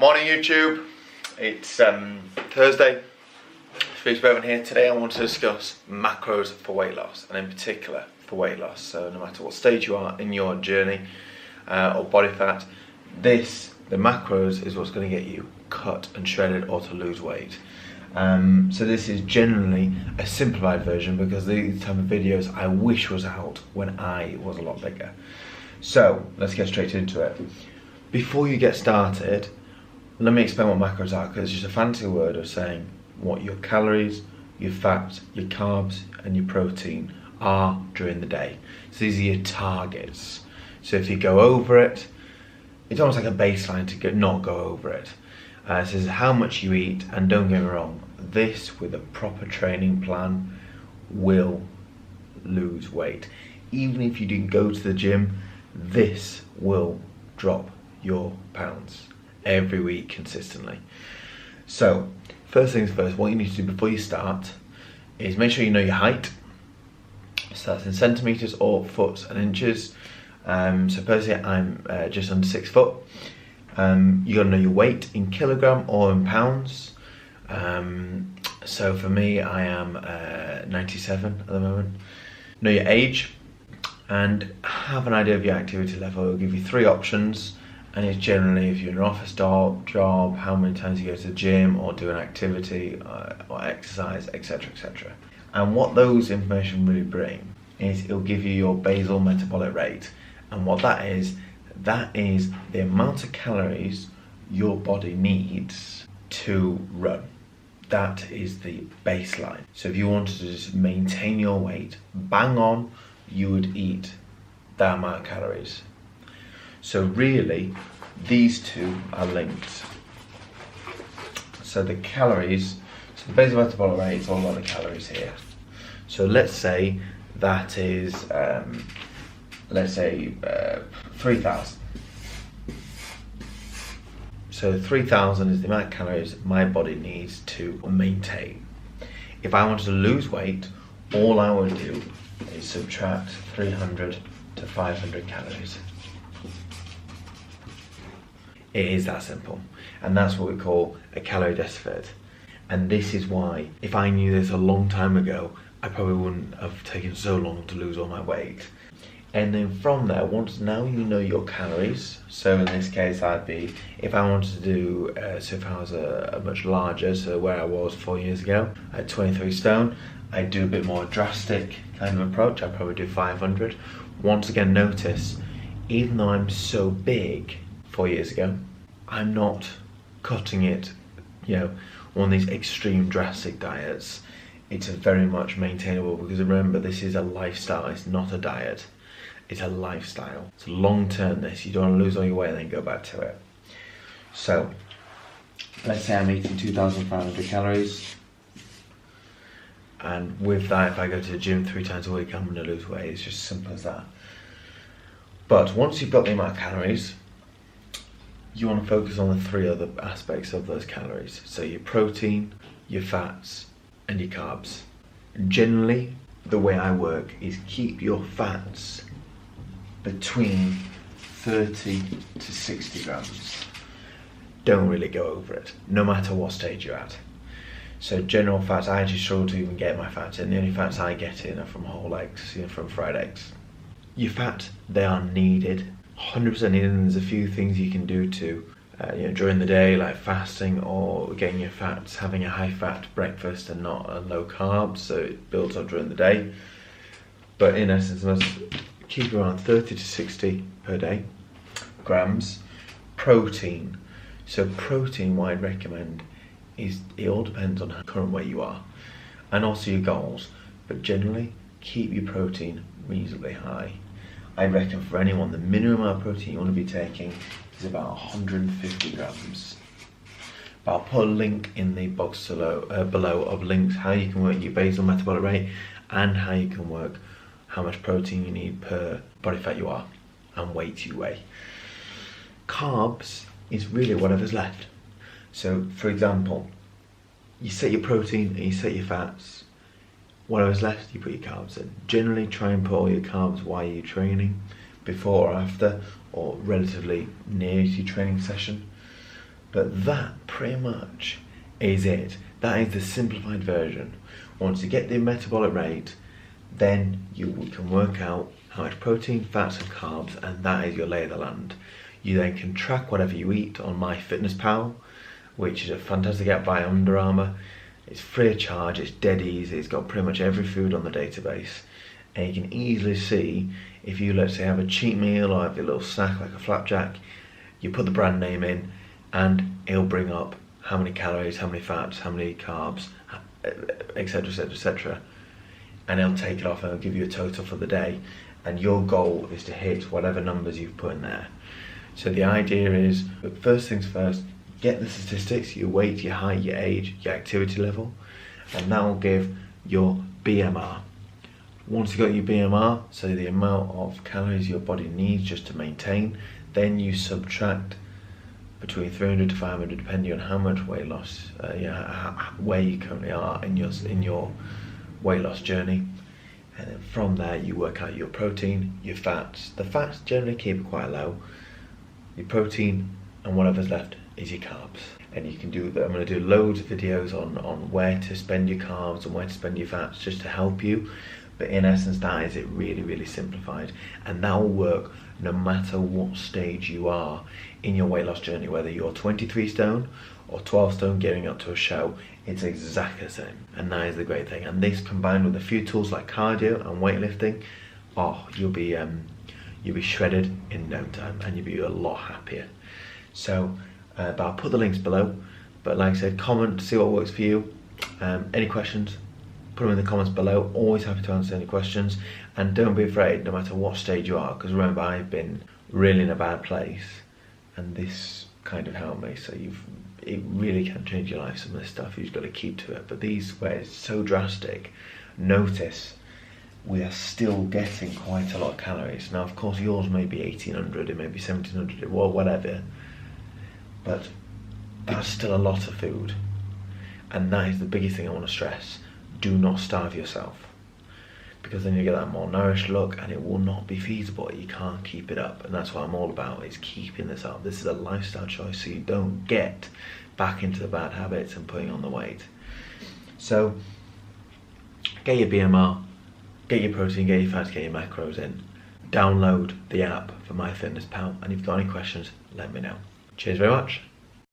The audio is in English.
Morning YouTube, it's Thursday, Food Bevan here. Today I want to discuss macros for weight loss, and in particular for weight loss. So no matter what stage you are in your journey or body fat, the macros is what's going to get you cut and shredded or to lose weight. So this is generally a simplified version because these type of videos I wish was out when I was a lot bigger. So let's get straight into it. Before you get started, let me explain what macros are, because it's just a fancy word of saying what your calories, your fat, your carbs and your protein are during the day. So these are your targets. So if you go over it, it's almost like a baseline to not go over it. It says how much you eat, and don't get me wrong, this with a proper training plan will lose weight. Even if you didn't go to the gym, this will drop your pounds every week consistently. So first things first, what you need to do before you start is make sure you know your height. So that's in centimeters or foot and inches. So personally I'm just under 6 foot. You gotta know your weight in kilogram or in pounds. So for me, I am 97 at the moment. Know your age and have an idea of your activity level. It'll give you 3 options, and it's generally if you're in an office job, how many times you go to the gym or do an activity or exercise, etc, etc. And what those information really bring is it'll give you your basal metabolic rate, and what that is the amount of calories your body needs to run. That is the baseline. So if you wanted to just maintain your weight, bang on, you would eat that amount of calories. So really, these two are linked. So the calories, so the basal metabolic rate is all about the calories here. So let's say that is, 3,000. So 3,000 is the amount of calories my body needs to maintain. If I wanted to lose weight, all I would do is subtract 300 to 500 calories. It is that simple. And that's what we call a calorie deficit. And this is why, if I knew this a long time ago, I probably wouldn't have taken so long to lose all my weight. And then from there, once now you know your calories, so in this case I'd be, if I wanted to do, so if I was a much larger, so where I was 4 years ago, at 23 stone, I'd do a bit more drastic kind of approach. I'd probably do 500. Once again, notice, even though I'm so big 4 years ago, I'm not cutting it, one of these extreme drastic diets. It's very much maintainable, because remember, this is a lifestyle, it's not a diet. It's a lifestyle. It's long term this. You don't want to lose all your weight and then go back to it. So, let's say I'm eating 2,500 calories. And with that, if I go to the gym 3 times a week, I'm going to lose weight. It's just as simple as that. But once you've got the amount of calories, you want to focus on the 3 other aspects of those calories. So your protein, your fats, and your carbs. Generally, the way I work is keep your fats between 30 to 60 grams. Don't really go over it, no matter what stage you're at. So general fats, I actually struggle to even get my fats in. The only fats I get in are from whole eggs, from fried eggs. Your fat, they are needed, 100% needed, and there's a few things you can do to, during the day, like fasting or getting your fats, having a high fat breakfast and not a low carb, so it builds up during the day. But in essence, must keep around 30 to 60 per day grams. Protein. So protein, what I'd recommend is, it all depends on how current weight you are and also your goals, but generally keep your protein reasonably high. I reckon for anyone, the minimum amount of protein you want to be taking is about 150 grams. But I'll put a link in the box below of links how you can work your basal metabolic rate and how you can work how much protein you need per body fat you are and weight you weigh. Carbs is really whatever's left. So for example, you set your protein and you set your fats, whatever's left you put your carbs in. Generally try and put all your carbs while you're training, before or after, or relatively near to your training session. But that pretty much is it. That is the simplified version. Once you get the metabolic rate, then you can work out how much protein, fats and carbs, and that is your lay of the land. You then can track whatever you eat on MyFitnessPal, which is a fantastic app by Under Armour. It's free of charge, it's dead easy, it's got pretty much every food on the database. And you can easily see if you, let's say, have a cheat meal or have a little snack like a flapjack, you put the brand name in and it'll bring up how many calories, how many fats, how many carbs, etc, etc, etc. And it'll take it off and it'll give you a total for the day. And your goal is to hit whatever numbers you've put in there. So the idea is, first things first, get the statistics, your weight, your height, your age, your activity level, and that will give your BMR. Once you've got your BMR, so the amount of calories your body needs just to maintain, then you subtract between 300 to 500 depending on how much weight loss, where you currently are in your weight loss journey. And then from there you work out your protein, your fats. The fats generally keep it quite low. Your protein and whatever's left is your carbs. And you can do that. I'm going to do loads of videos on where to spend your carbs and where to spend your fats just to help you. But in essence, that is it, really, really simplified. And that will work no matter what stage you are in your weight loss journey, whether you're 23 stone or 12 stone getting up to a show, it's exactly the same. And that is the great thing. And this combined with a few tools like cardio and weightlifting, you'll be shredded in no time and you'll be a lot happier. So, but I'll put the links below. But like I said, comment, see what works for you. Any questions, put them in the comments below. Always happy to answer any questions. And don't be afraid, no matter what stage you are, because remember, I've been really in a bad place and this kind of helped me. So it really can change your life, some of this stuff. You've got to keep to it. But these, where it's so drastic, notice we are still getting quite a lot of calories. Now, of course, yours may be 1800, it may be 1700, or whatever, but that's still a lot of food. And that is the biggest thing I want to stress. Do not starve yourself, because then you get that malnourished look and it will not be feasible. You can't keep it up. And that's what I'm all about, is keeping this up. This is a lifestyle choice so you don't get back into the bad habits and putting on the weight. So get your BMR, get your protein, get your fats, get your macros in. Download the app for MyFitnessPal, and if you've got any questions, let me know. Cheers very much.